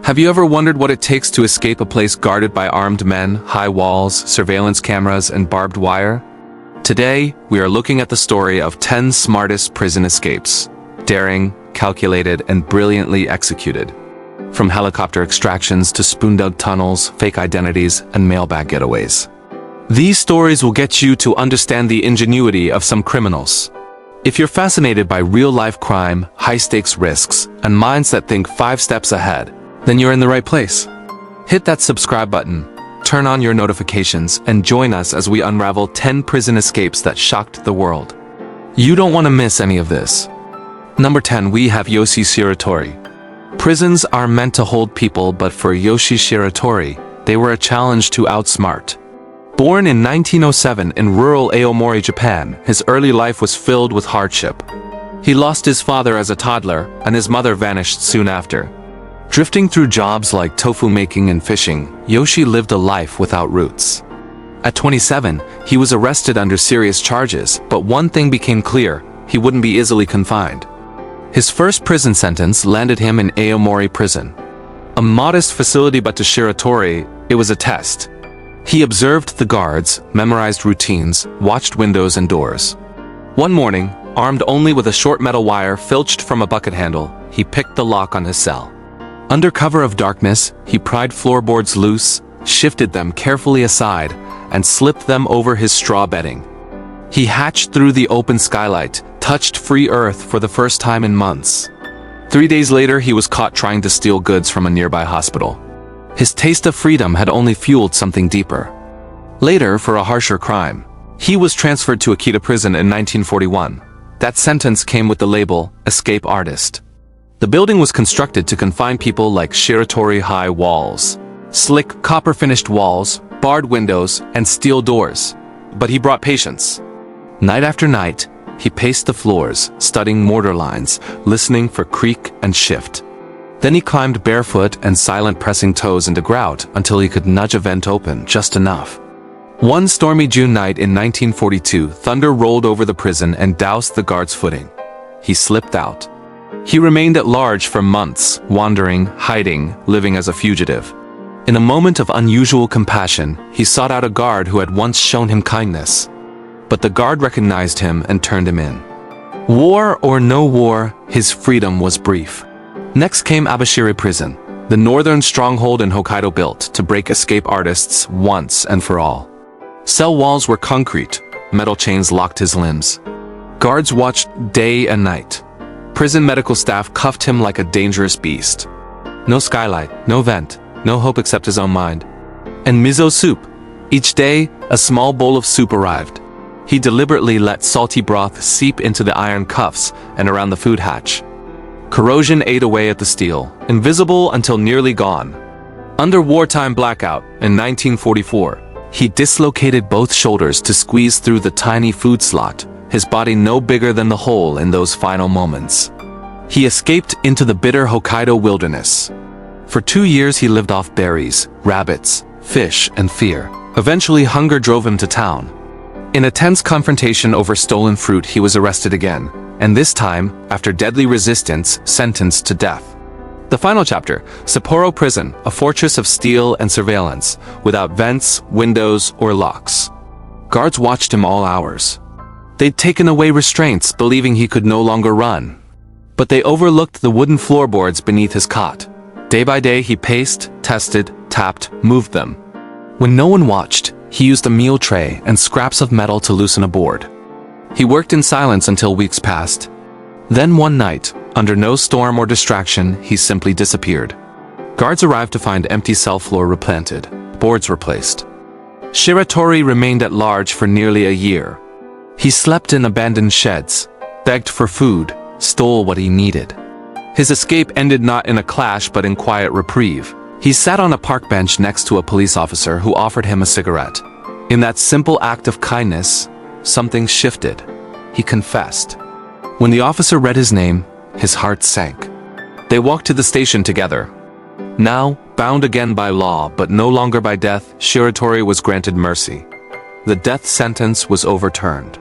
Have you ever wondered what it takes to escape a place guarded by armed men, high walls, surveillance cameras, and barbed wire? Today, we are looking at the story of 10 smartest prison escapes. Daring, calculated, and brilliantly executed. From helicopter extractions to spoon-dug tunnels, fake identities, and mailbag getaways. These stories will get you to understand the ingenuity of some criminals. If you're fascinated by real-life crime, high-stakes risks, and minds that think 5 steps ahead, then you're in the right place. Hit that subscribe button, turn on your notifications, and join us as we unravel 10 prison escapes that shocked the world. You don't want to miss any of this. Number 10, we have Yoshie Shiratori. Prisons are meant to hold people, but for Yoshie Shiratori, they were a challenge to outsmart. Born in 1907 in rural Aomori, Japan, his early life was filled with hardship. He lost his father as a toddler, and his mother vanished soon after. Drifting through jobs like tofu making and fishing, Yoshie lived a life without roots. At 27, he was arrested under serious charges, but one thing became clear: he wouldn't be easily confined. His first prison sentence landed him in Aomori prison. A modest facility, but to Shiratori, it was a test. He observed the guards, memorized routines, watched windows and doors. One morning, armed only with a short metal wire filched from a bucket handle, he picked the lock on his cell. Under cover of darkness, he pried floorboards loose, shifted them carefully aside, and slipped them over his straw bedding. He hatched through the open skylight, touched free earth for the first time in months. 3 days later, he was caught trying to steal goods from a nearby hospital. His taste of freedom had only fueled something deeper. Later, for a harsher crime, he was transferred to Akita prison in 1941. That sentence came with the label, Escape Artist. The building was constructed to confine people like Shiratori. High walls, slick copper-finished walls, barred windows, and steel doors. But he brought patience. Night after night, he paced the floors, studying mortar lines, listening for creak and shift. Then he climbed barefoot and silent, pressing toes into grout until he could nudge a vent open just enough. One stormy June night in 1942, thunder rolled over the prison and doused the guard's footing. He slipped out. He remained at large for months, wandering, hiding, living as a fugitive. In a moment of unusual compassion, he sought out a guard who had once shown him kindness. But the guard recognized him and turned him in. War or no war, his freedom was brief. Next came Abashiri Prison, the northern stronghold in Hokkaido built to break escape artists once and for all. Cell walls were concrete, metal chains locked his limbs. Guards watched day and night. Prison medical staff cuffed him like a dangerous beast. No skylight, no vent, no hope except his own mind. And miso soup. Each day, a small bowl of soup arrived. He deliberately let salty broth seep into the iron cuffs and around the food hatch. Corrosion ate away at the steel, invisible until nearly gone. Under wartime blackout, in 1944, he dislocated both shoulders to squeeze through the tiny food slot, his body no bigger than the hole in those final moments. He escaped into the bitter Hokkaido wilderness. For 2 years he lived off berries, rabbits, fish, and fear. Eventually hunger drove him to town. In a tense confrontation over stolen fruit, he was arrested again, and this time, after deadly resistance, sentenced to death. The final chapter, Sapporo Prison, a fortress of steel and surveillance, without vents, windows, or locks. Guards watched him all hours. They'd taken away restraints, believing he could no longer run. But they overlooked the wooden floorboards beneath his cot. Day by day he paced, tested, tapped, moved them. When no one watched, he used a meal tray and scraps of metal to loosen a board. He worked in silence until weeks passed. Then one night, under no storm or distraction, he simply disappeared. Guards arrived to find empty cell floor replanted, boards replaced. Shiratori remained at large for nearly a year. He slept in abandoned sheds, begged for food, stole what he needed. His escape ended not in a clash but in quiet reprieve. He sat on a park bench next to a police officer who offered him a cigarette. In that simple act of kindness, something shifted. He confessed. When the officer read his name, his heart sank. They walked to the station together. Now, bound again by law but no longer by death, Shiratori was granted mercy. The death sentence was overturned.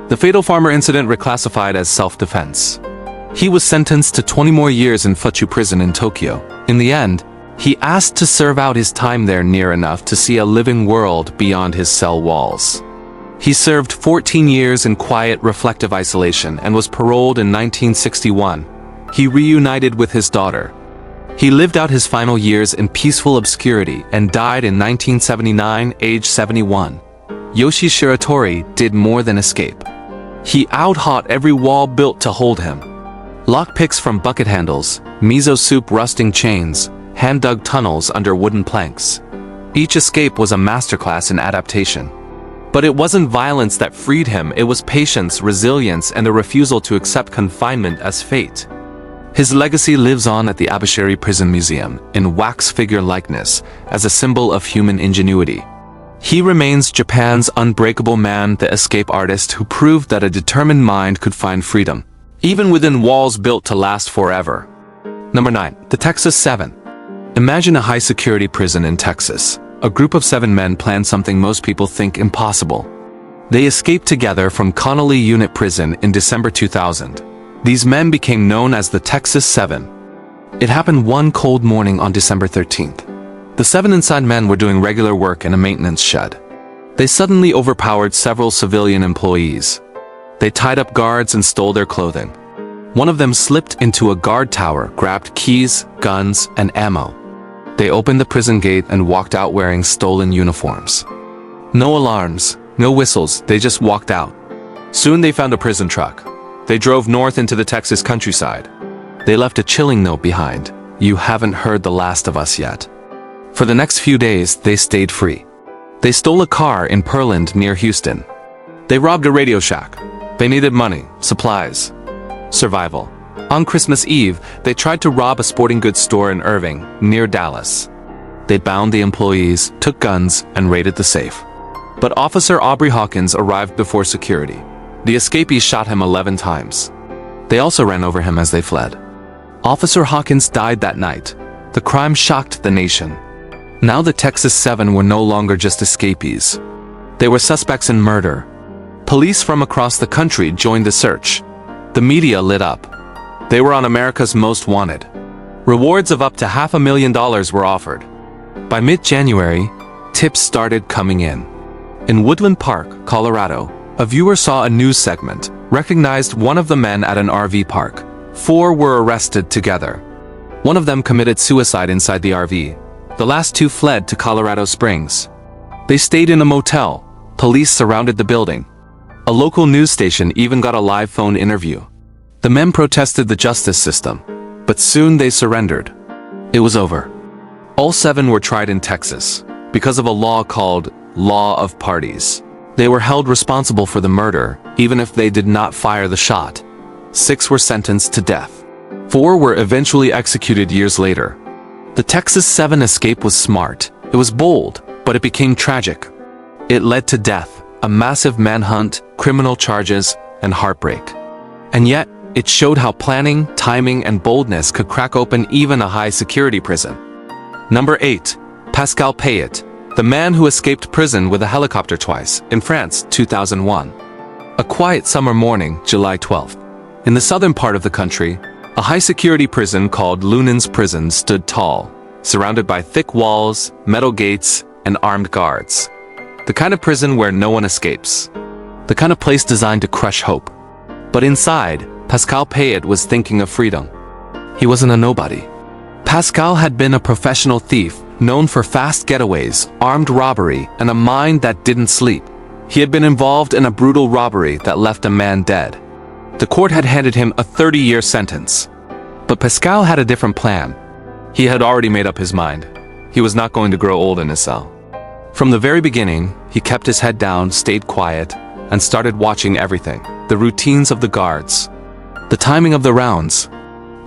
The fatal farmer incident reclassified as self-defense. He was sentenced to 20 more years in Fuchu prison in Tokyo. In the end, He asked to serve out his time there near enough to see a living world beyond his cell walls. He served 14 years in quiet, reflective isolation and was paroled in 1961. He reunited with his daughter. He lived out his final years in peaceful obscurity and died in 1979, age 71. Yoshie Shiratori did more than escape. He out-hot every wall built to hold him. Lockpicks from bucket handles, miso soup rusting chains, hand-dug tunnels under wooden planks. Each escape was a masterclass in adaptation. But it wasn't violence that freed him, it was patience, resilience, and the refusal to accept confinement as fate. His legacy lives on at the Abashiri Prison Museum, in wax figure likeness, as a symbol of human ingenuity. He remains Japan's unbreakable man, the escape artist who proved that a determined mind could find freedom, even within walls built to last forever. Number 9. The Texas 7. Imagine a high-security prison in Texas. A group of 7 men planned something most people think impossible. They escaped together from Connolly Unit Prison in December 2000. These men became known as the Texas 7. It happened one cold morning on December 13th. The 7 inside men were doing regular work in a maintenance shed. They suddenly overpowered several civilian employees. They tied up guards and stole their clothing. One of them slipped into a guard tower, grabbed keys, guns, and ammo. They opened the prison gate and walked out wearing stolen uniforms. No alarms, no whistles, they just walked out. Soon they found a prison truck. They drove north into the Texas countryside. They left a chilling note behind. You haven't heard the last of us yet. For the next few days, they stayed free. They stole a car in Pearland near Houston. They robbed a Radio Shack. They needed money, supplies, survival. On Christmas Eve, they tried to rob a sporting goods store in Irving, near Dallas. They bound the employees, took guns, and raided the safe. But Officer Aubrey Hawkins arrived before security. The escapees shot him 11 times. They also ran over him as they fled. Officer Hawkins died that night. The crime shocked the nation. Now the Texas 7 were no longer just escapees. They were suspects in murder. Police from across the country joined the search. The media lit up. They were on America's Most Wanted. Rewards of up to $500,000 were offered. By mid-January, tips started coming in. In Woodland Park, Colorado, a viewer saw a news segment, recognized one of the men at an RV park. 4 were arrested together. One of them committed suicide inside the RV. The last 2 fled to Colorado Springs. They stayed in a motel. Police surrounded the building. A local news station even got a live phone interview. The men protested the justice system, but soon they surrendered. It was over. All 7 were tried in Texas because of a law called Law of Parties. They were held responsible for the murder, even if they did not fire the shot. 6 were sentenced to death. 4 were eventually executed years later. The Texas 7 escape was smart. It was bold, but it became tragic. It led to death, a massive manhunt, criminal charges, and heartbreak. And yet, it showed how planning, timing, and boldness could crack open even a high-security prison. Number 8. Pascal Payet, the man who escaped prison with a helicopter twice, in France, 2001. A quiet summer morning, July 12th. In the southern part of the country, a high-security prison called Lunen's Prison stood tall, surrounded by thick walls, metal gates, and armed guards. The kind of prison where no one escapes. The kind of place designed to crush hope. But inside, Pascal Payet was thinking of freedom. He wasn't a nobody. Pascal had been a professional thief, known for fast getaways, armed robbery, and a mind that didn't sleep. He had been involved in a brutal robbery that left a man dead. The court had handed him a 30-year sentence. But Pascal had a different plan. He had already made up his mind. He was not going to grow old in his cell. From the very beginning, he kept his head down, stayed quiet, and started watching everything. The routines of the guards, the timing of the rounds,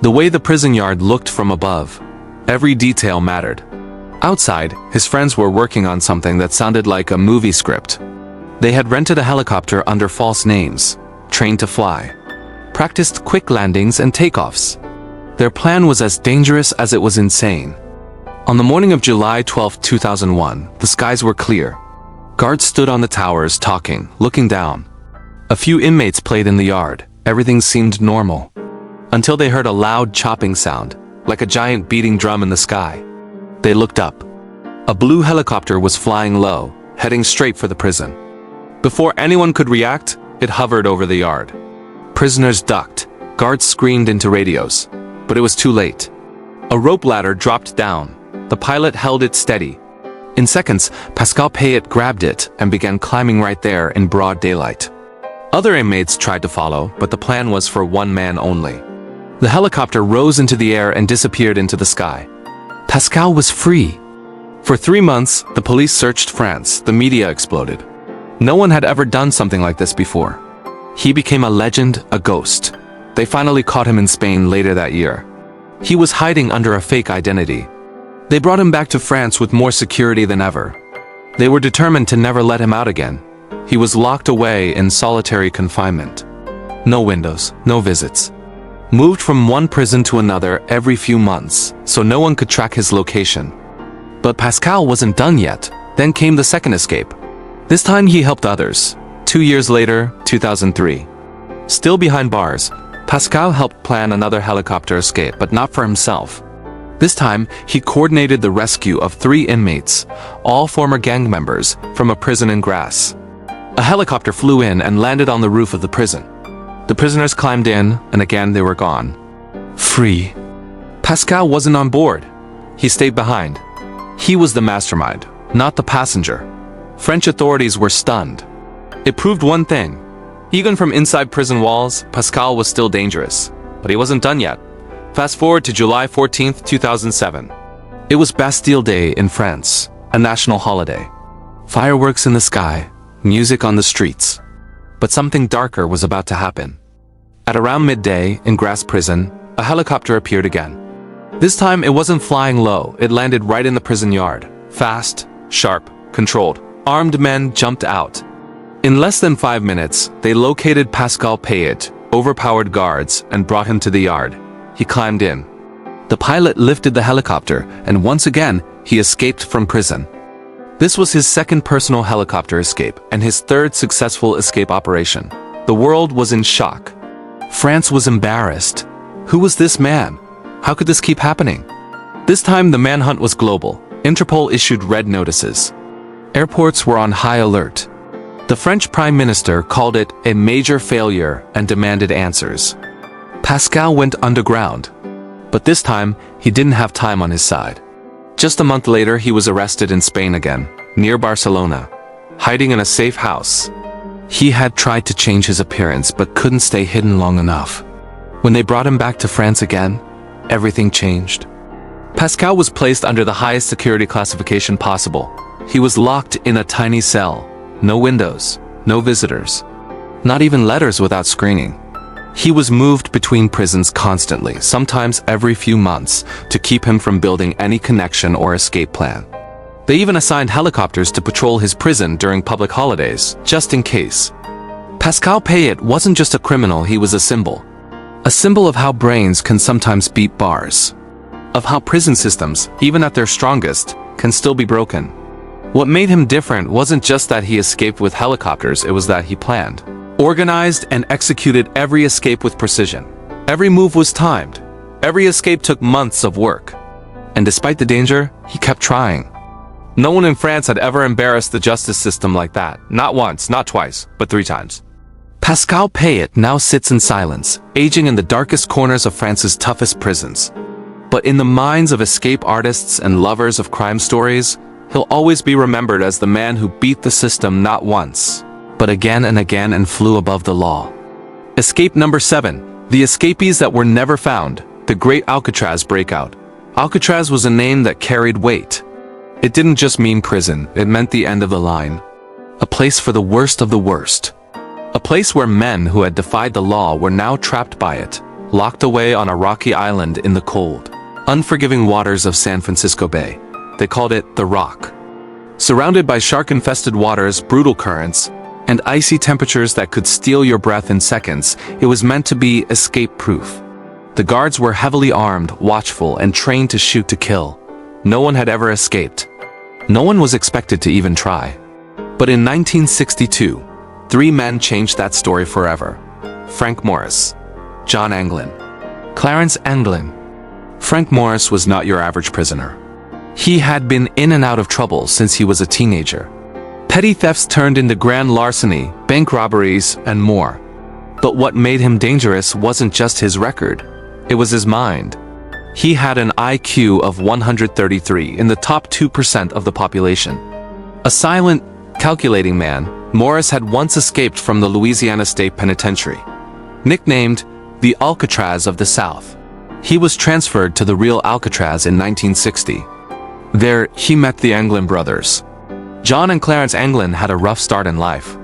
the way the prison yard looked from above. Every detail mattered. Outside, his friends were working on something that sounded like a movie script. They had rented a helicopter under false names, trained to fly, practiced quick landings and takeoffs. Their plan was as dangerous as it was insane. On the morning of July 12, 2001, the skies were clear. Guards stood on the towers talking, looking down. A few inmates played in the yard. Everything seemed normal. Until they heard a loud chopping sound, like a giant beating drum in the sky. They looked up. A blue helicopter was flying low, heading straight for the prison. Before anyone could react, it hovered over the yard. Prisoners ducked, guards screamed into radios, but it was too late. A rope ladder dropped down. The pilot held it steady. In seconds, Pascal Payet grabbed it and began climbing right there in broad daylight. Other inmates tried to follow, but the plan was for one man only. The helicopter rose into the air and disappeared into the sky. Pascal was free. For 3 months, the police searched France. The media exploded. No one had ever done something like this before. He became a legend, a ghost. They finally caught him in Spain later that year. He was hiding under a fake identity. They brought him back to France with more security than ever. They were determined to never let him out again. He was locked away in solitary confinement. No windows, no visits. Moved from one prison to another every few months, so no one could track his location. But Pascal wasn't done yet. Then came the second escape. This time he helped others. 2 years later, 2003. Still behind bars, Pascal helped plan another helicopter escape, but not for himself. This time, he coordinated the rescue of 3 inmates, all former gang members, from a prison in Grasse. A helicopter flew in and landed on the roof of the prison. The prisoners climbed in, and again they were gone. Free. Pascal wasn't on board. He stayed behind. He was the mastermind, not the passenger. French authorities were stunned. It proved one thing. Even from inside prison walls, Pascal was still dangerous. But he wasn't done yet. Fast forward to July 14, 2007. It was Bastille Day in France, a national holiday. Fireworks in the sky, music on the streets. But something darker was about to happen. At around midday, in Grasse prison, a helicopter appeared again. This time it wasn't flying low, it landed right in the prison yard. Fast, sharp, controlled. Armed men jumped out. In less than 5 minutes, they located Pascal Payet, overpowered guards, and brought him to the yard. He climbed in. The pilot lifted the helicopter, and once again, he escaped from prison. This was his second personal helicopter escape, and his third successful escape operation. The world was in shock. France was embarrassed. Who was this man? How could this keep happening? This time, the manhunt was global. Interpol issued red notices. Airports were on high alert. The French Prime Minister called it a major failure and demanded answers. Pascal went underground. But this time, he didn't have time on his side. Just a month later, he was arrested in Spain again, near Barcelona, hiding in a safe house. He had tried to change his appearance but couldn't stay hidden long enough. When they brought him back to France again, everything changed. Pascal was placed under the highest security classification possible. He was locked in a tiny cell. No windows, no visitors. Not even letters without screening. He was moved between prisons constantly, sometimes every few months, to keep him from building any connection or escape plan. They even assigned helicopters to patrol his prison during public holidays, just in case. Pascal Payet wasn't just a criminal, he was a symbol. A symbol of how brains can sometimes beat bars. Of how prison systems, even at their strongest, can still be broken. What made him different wasn't just that he escaped with helicopters, it was that he planned, organized, and executed every escape with precision. Every move was timed. Every escape took months of work. And despite the danger, he kept trying. No one in France had ever embarrassed the justice system like that. Not once, not twice, but 3 times. Pascal Payet now sits in silence, aging in the darkest corners of France's toughest prisons. But in the minds of escape artists and lovers of crime stories, he'll always be remembered as the man who beat the system not once, but again and again and flew above the law. Escape number 7. The escapees that were never found. The Great Alcatraz Breakout. Alcatraz was a name that carried weight. It didn't just mean prison, it meant the end of the line. A place for the worst of the worst. A place where men who had defied the law were now trapped by it, locked away on a rocky island in the cold, unforgiving waters of San Francisco Bay. They called it The Rock. Surrounded by shark-infested waters, brutal currents, and icy temperatures that could steal your breath in seconds, it was meant to be escape-proof. The guards were heavily armed, watchful, and trained to shoot to kill. No one had ever escaped. No one was expected to even try. But in 1962, 3 men changed that story forever. Frank Morris, John Anglin, Clarence Anglin. Frank Morris was not your average prisoner. He had been in and out of trouble since he was a teenager. Petty thefts turned into grand larceny, bank robberies, and more. But what made him dangerous wasn't just his record. It was his mind. He had an IQ of 133, in the top 2% of the population. A silent, calculating man, Morris had once escaped from the Louisiana State Penitentiary. Nicknamed the Alcatraz of the South, he was transferred to the real Alcatraz in 1960. There, he met the Anglin brothers. John and Clarence Anglin had a rough start in life.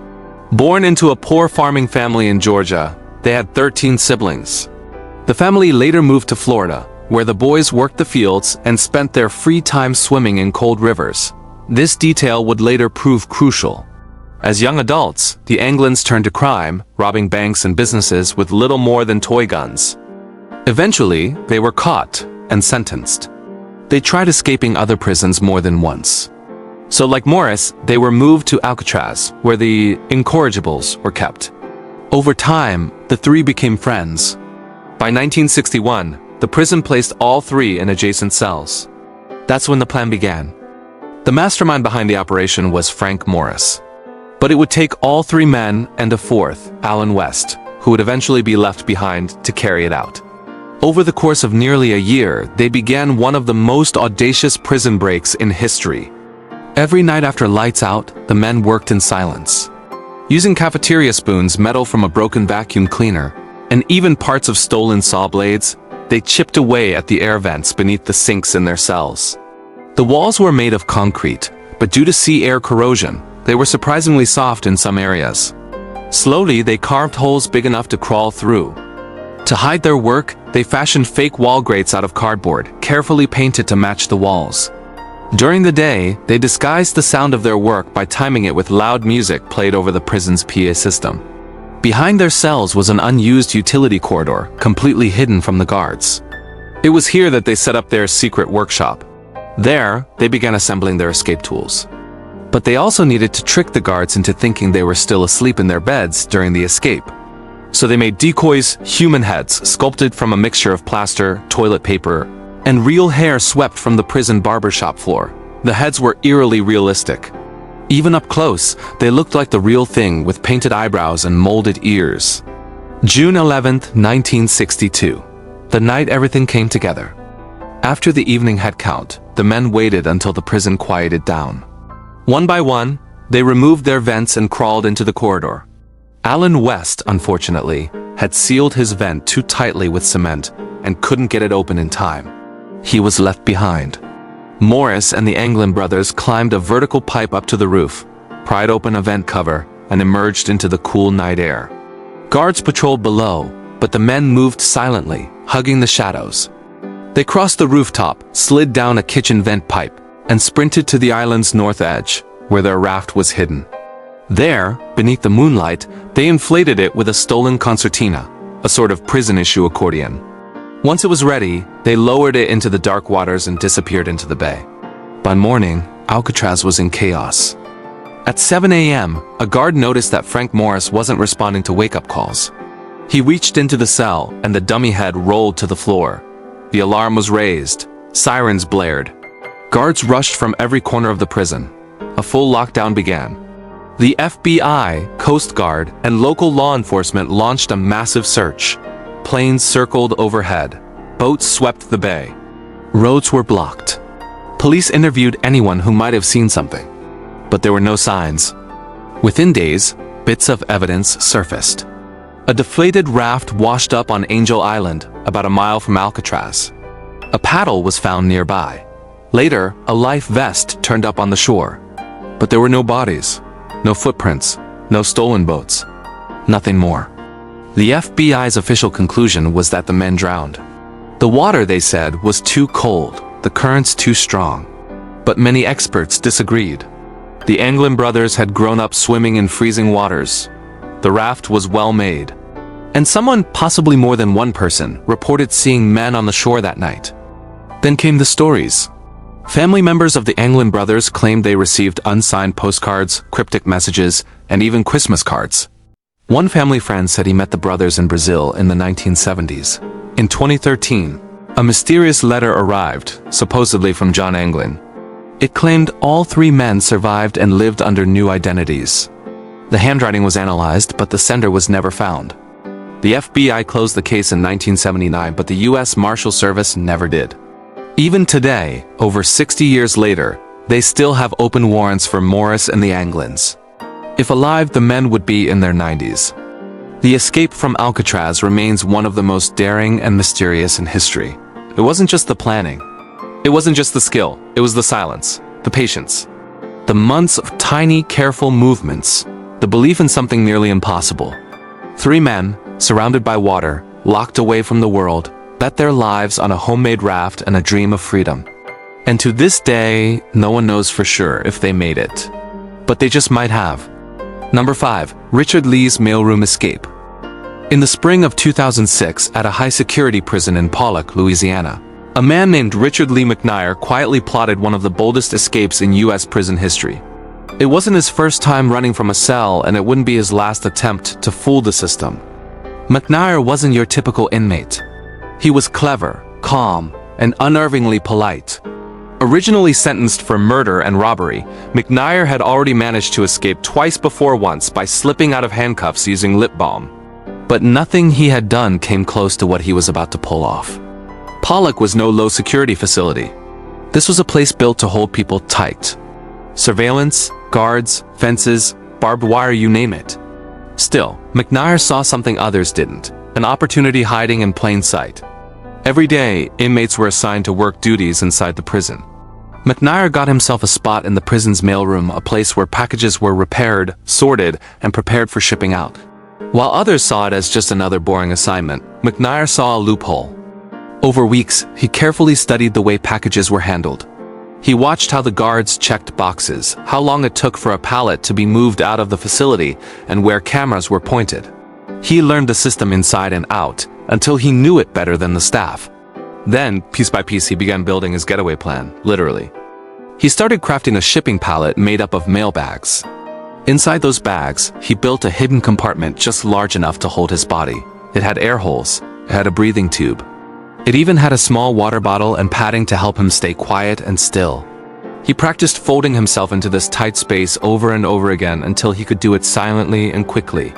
Born into a poor farming family in Georgia, they had 13 siblings. The family later moved to Florida, where the boys worked the fields and spent their free time swimming in cold rivers. This detail would later prove crucial. As young adults, the Anglins turned to crime, robbing banks and businesses with little more than toy guns. Eventually, they were caught and sentenced. They tried escaping other prisons more than once. So like Morris, they were moved to Alcatraz, where the incorrigibles were kept. Over time, the three became friends. By 1961, the prison placed all three in adjacent cells. That's when the plan began. The mastermind behind the operation was Frank Morris. But it would take all three men and a fourth, Alan West, who would eventually be left behind to carry it out. Over the course of nearly a year, they began one of the most audacious prison breaks in history. Every night after lights out, the men worked in silence. Using cafeteria spoons, metal from a broken vacuum cleaner, and even parts of stolen saw blades, they chipped away at the air vents beneath the sinks in their cells. The walls were made of concrete, but due to sea air corrosion, they were surprisingly soft in some areas. Slowly, they carved holes big enough to crawl through. To hide their work, they fashioned fake wall grates out of cardboard, carefully painted to match the walls. During the day, they disguised the sound of their work by timing it with loud music played over the prison's PA system. Behind their cells was an unused utility corridor, completely hidden from the guards. It was here that they set up their secret workshop. There, they began assembling their escape tools. But they also needed to trick the guards into thinking they were still asleep in their beds during the escape. So they made decoys, human heads, sculpted from a mixture of plaster, toilet paper, and real hair swept from the prison barbershop floor. The heads were eerily realistic. Even up close, they looked like the real thing with painted eyebrows and molded ears. June 11th, 1962. The night everything came together. After the evening head count, the men waited until the prison quieted down. One by one, they removed their vents and crawled into the corridor. Alan West, unfortunately, had sealed his vent too tightly with cement and couldn't get it open in time. He was left behind. Morris and the Anglin brothers climbed a vertical pipe up to the roof, pried open a vent cover, and emerged into the cool night air. Guards patrolled below, but the men moved silently, hugging the shadows. They crossed the rooftop, slid down a kitchen vent pipe, and sprinted to the island's north edge, where their raft was hidden. There, beneath the moonlight, they inflated it with a stolen concertina, a sort of prison-issue accordion. Once it was ready, they lowered it into the dark waters and disappeared into the bay. By morning, Alcatraz was in chaos. At 7 a.m., a guard noticed that Frank Morris wasn't responding to wake-up calls. He reached into the cell, and the dummy head rolled to the floor. The alarm was raised. Sirens blared. Guards rushed from every corner of the prison. A full lockdown began. The FBI, Coast Guard, and local law enforcement launched a massive search. Planes circled overhead. Boats swept the bay. Roads were blocked. Police interviewed anyone who might have seen something. But there were no signs. Within days, bits of evidence surfaced. A deflated raft washed up on Angel Island, about a mile from Alcatraz. A paddle was found nearby. Later, a life vest turned up on the shore. But there were no bodies, no footprints, no stolen boats. Nothing more. The FBI's official conclusion was that the men drowned. The water, they said, was too cold, the currents too strong. But many experts disagreed. The Anglin brothers had grown up swimming in freezing waters. The raft was well made. And someone, possibly more than one person, reported seeing men on the shore that night. Then came the stories. Family members of the Anglin brothers claimed they received unsigned postcards, cryptic messages, and even Christmas cards. One family friend said he met the brothers in Brazil in the 1970s. In 2013, A mysterious letter arrived, supposedly from John Anglin. It claimed all 3 men survived and lived under new identities. The handwriting was analyzed, but the sender was never found. The FBI closed the case in 1979, but the U.S. Marshal Service never did. Even today, over 60 years later, they still have open warrants for Morris and the Anglins. If alive, the men would be in their 90s. The escape from Alcatraz remains one of the most daring and mysterious in history. It wasn't just the planning. It wasn't just the skill. It was the silence, the patience, the months of tiny, careful movements, the belief in something nearly impossible. 3 men, surrounded by water, locked away from the world, bet their lives on a homemade raft and a dream of freedom. And to this day, no one knows for sure if they made it. But they just might have. Number 5. Richard Lee's mailroom escape. In the spring of 2006, at a high-security prison in Pollock, Louisiana, a man named Richard Lee McNair quietly plotted one of the boldest escapes in U.S. prison history. It wasn't his first time running from a cell, and it wouldn't be his last attempt to fool the system. McNair wasn't your typical inmate. He was clever, calm, and unnervingly polite. Originally sentenced for murder and robbery, McNair had already managed to escape twice before, once by slipping out of handcuffs using lip balm. But nothing he had done came close to what he was about to pull off. Pollock was no low-security facility. This was a place built to hold people tight. Surveillance, guards, fences, barbed wire, you name it. Still, McNair saw something others didn't, an opportunity hiding in plain sight. Every day, inmates were assigned to work duties inside the prison. McNair got himself a spot in the prison's mailroom, a place where packages were repaired, sorted, and prepared for shipping out. While others saw it as just another boring assignment, McNair saw a loophole. Over weeks, he carefully studied the way packages were handled. He watched how the guards checked boxes, how long it took for a pallet to be moved out of the facility, and where cameras were pointed. He learned the system inside and out, until he knew it better than the staff. Then, piece by piece, he began building his getaway plan, literally. He started crafting a shipping pallet made up of mailbags. Inside those bags, he built a hidden compartment just large enough to hold his body. It had air holes, it had a breathing tube. It even had a small water bottle and padding to help him stay quiet and still. He practiced folding himself into this tight space over and over again until he could do it silently and quickly.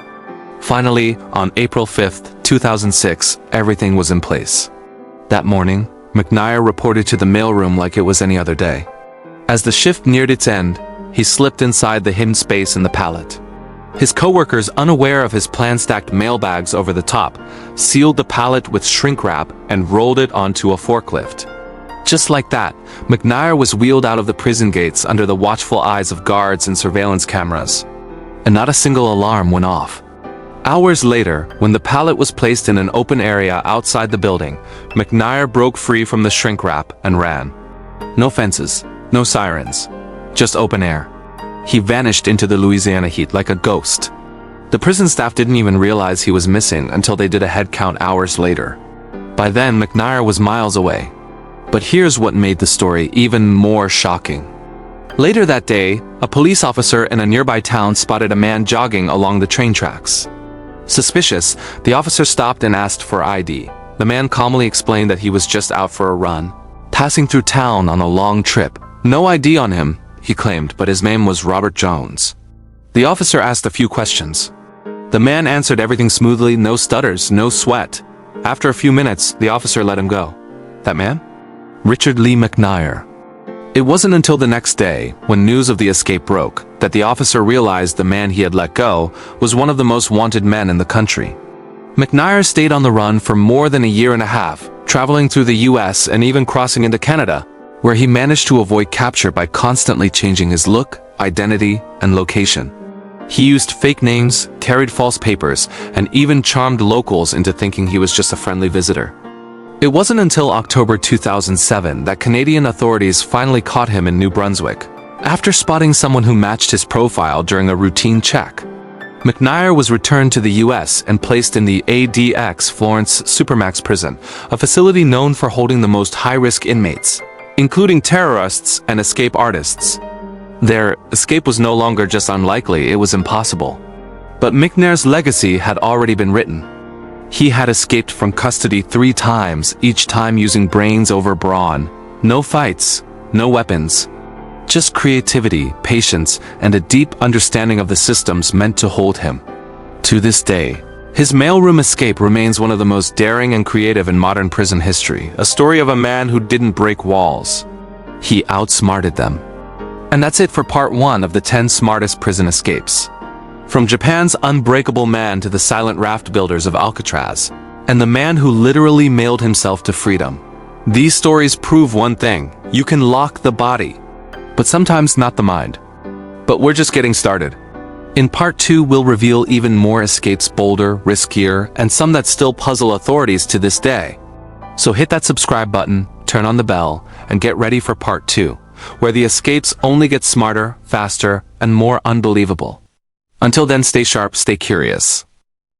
Finally, on April 5th, 2006, everything was in place. That morning, McNair reported to the mailroom like it was any other day. As the shift neared its end, he slipped inside the hidden space in the pallet. His coworkers, unaware of his plan, stacked mailbags over the top, sealed the pallet with shrink wrap, and rolled it onto a forklift. Just like that, McNair was wheeled out of the prison gates under the watchful eyes of guards and surveillance cameras. And not a single alarm went off. Hours later, when the pallet was placed in an open area outside the building, McNair broke free from the shrink wrap and ran. No fences, no sirens, just open air. He vanished into the Louisiana heat like a ghost. The prison staff didn't even realize he was missing until they did a head count hours later. By then, McNair was miles away. But here's what made the story even more shocking. Later that day, a police officer in a nearby town spotted a man jogging along the train tracks. Suspicious, the officer stopped and asked for ID. The man calmly explained that he was just out for a run, passing through town on a long trip. No ID on him, he claimed, but his name was Robert Jones. The officer asked a few questions. The man answered everything smoothly, no stutters, no sweat. After a few minutes, the officer let him go. That man? Richard Lee McNair. It wasn't until the next day, when news of the escape broke, that the officer realized the man he had let go was one of the most wanted men in the country. McNair stayed on the run for more than a year and a half, traveling through the US and even crossing into Canada, where he managed to avoid capture by constantly changing his look, identity, and location. He used fake names, carried false papers, and even charmed locals into thinking he was just a friendly visitor. It wasn't until October 2007 that Canadian authorities finally caught him in New Brunswick, after spotting someone who matched his profile during a routine check. McNair was returned to the US and placed in the ADX Florence Supermax prison, a facility known for holding the most high-risk inmates, including terrorists and escape artists. Their escape was no longer just unlikely, it was impossible. But McNair's legacy had already been written. He had escaped from custody 3 times, each time using brains over brawn. No fights, no weapons. Just creativity, patience, and a deep understanding of the systems meant to hold him. To this day, his mailroom escape remains one of the most daring and creative in modern prison history, a story of a man who didn't break walls. He outsmarted them. And that's it for part 1 of the 10 smartest prison escapes. From Japan's unbreakable man to the silent raft builders of Alcatraz, and the man who literally mailed himself to freedom. These stories prove one thing: you can lock the body, but sometimes not the mind. But we're just getting started. In part 2, we'll reveal even more escapes bolder, riskier, and some that still puzzle authorities to this day. So hit that subscribe button, turn on the bell, and get ready for part 2, where the escapes only get smarter, faster, and more unbelievable. Until then, stay sharp, stay curious.